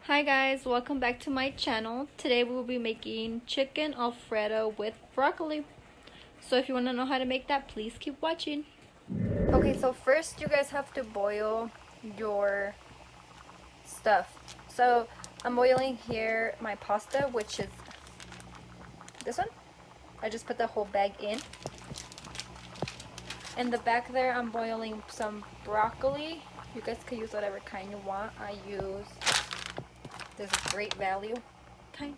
Hi guys, welcome back to my channel. Today we will be making chicken Alfredo with broccoli. So if you want to know how to make that, please keep watching. Okay, so first you guys have to boil your stuff. So I'm boiling here my pasta, which is this one. I just put the whole bag in. In the back there I'm boiling some broccoli. You guys can use whatever kind you want. I use this Great Value kind.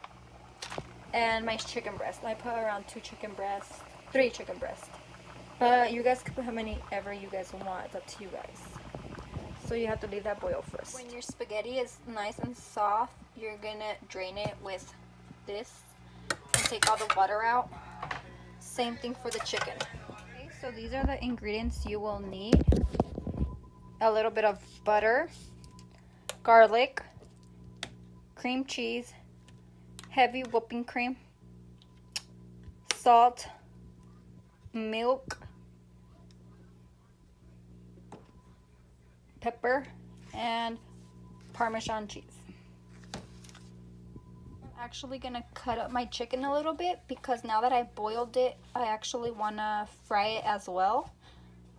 And my chicken breast. I put around 3 chicken breasts. But you guys can put how many ever you guys want. It's up to you guys. So you have to leave that boil first. When your spaghetti is nice and soft, you're gonna drain it with this and take all the water out. Same thing for the chicken. Okay, so these are the ingredients you will need. A little bit of butter, garlic, cream cheese, heavy whipping cream, salt, milk, pepper, and Parmesan cheese. I'm actually gonna cut up my chicken a little bit because now that I boiled it, I actually wanna fry it as well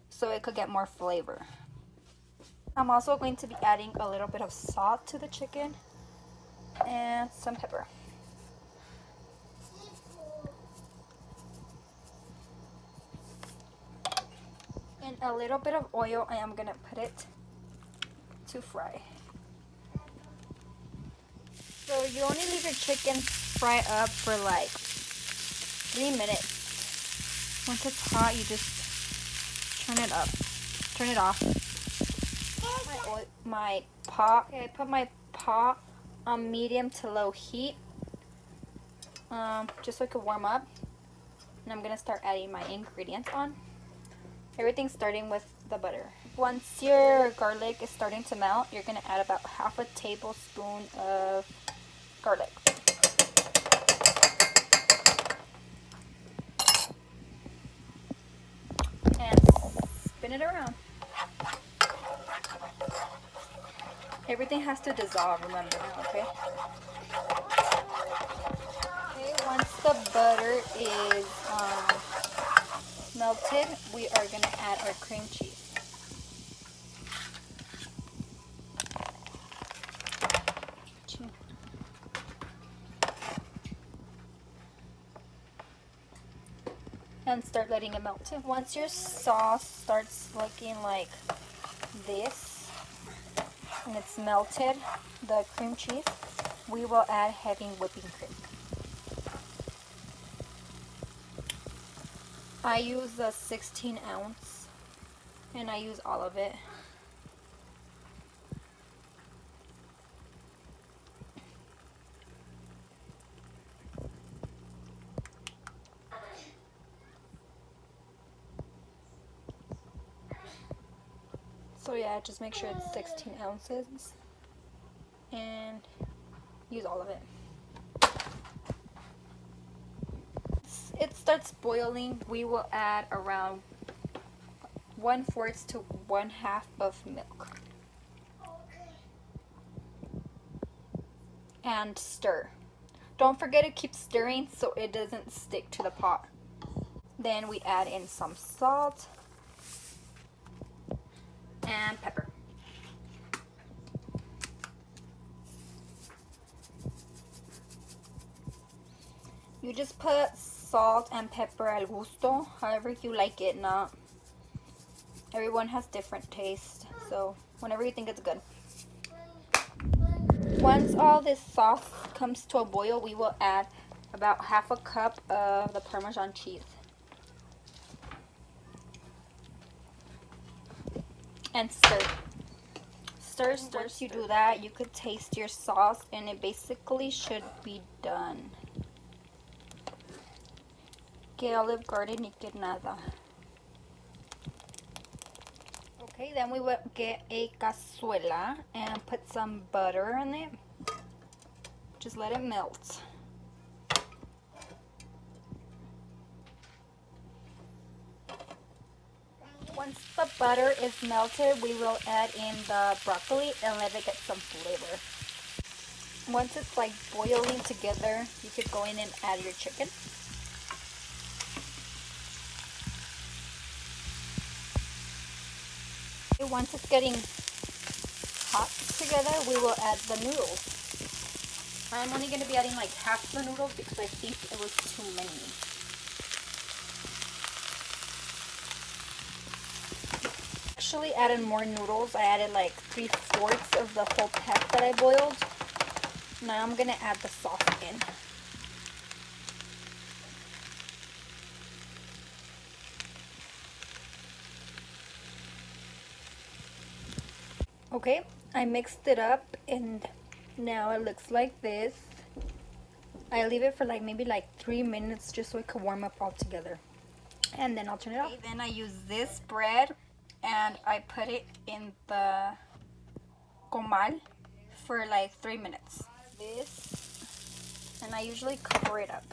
so it could get more flavor. I'm also going to be adding a little bit of salt to the chicken and some pepper. And a little bit of oil, I am gonna put it to fry. So you only leave your chicken fry up for like 3 minutes. Once it's hot, you just turn it off. My pot. Okay, I put my pot on medium to low heat, just so it could warm up. And I'm gonna start adding my ingredients on. Everything starting with the butter. Once your garlic is starting to melt, you're gonna add about half a tablespoon of garlic. And spin it around. Everything has to dissolve, remember, okay? Okay, once the butter is melted, we are going to add our cream cheese. And start letting it melt. Once your sauce starts looking like this, and it's melted, the cream cheese, we will add heavy whipping cream. I use a 16 ounce and I use all of it. So yeah, just make sure it's 16 ounces and use all of it. It starts boiling, we will add around 1/4 to 1/2 of milk. And stir. Don't forget to keep stirring so it doesn't stick to the pot. Then we add in some salt and pepper. You just put salt and pepper al gusto, however you like it. Not everyone has different taste, so whenever you think it's good. Once all this sauce comes to a boil, we will add about half a cup of the Parmesan cheese. And stir. Once you do that, you could taste your sauce and it basically should be done. Que Olive Garden y que nada. Okay, then we will get a cazuela and put some butter in it. Just let it melt. Once the butter is melted, we will add in the broccoli and let it get some flavor. Once it's like boiling together, you could go in and add your chicken. Once it's getting hot together, we will add the noodles. I'm only going to be adding like half the noodles because I think it was too many. Actually added more noodles. I added like 3/4 of the whole pack that I boiled. Now I'm going to add the sauce in. Okay, I mixed it up and now it looks like this. I leave it for like maybe like 3 minutes just so it could warm up all together. And then I'll turn it off. Then I use this bread and I put it in the comal for like 3 minutes. This, and I usually cover it up.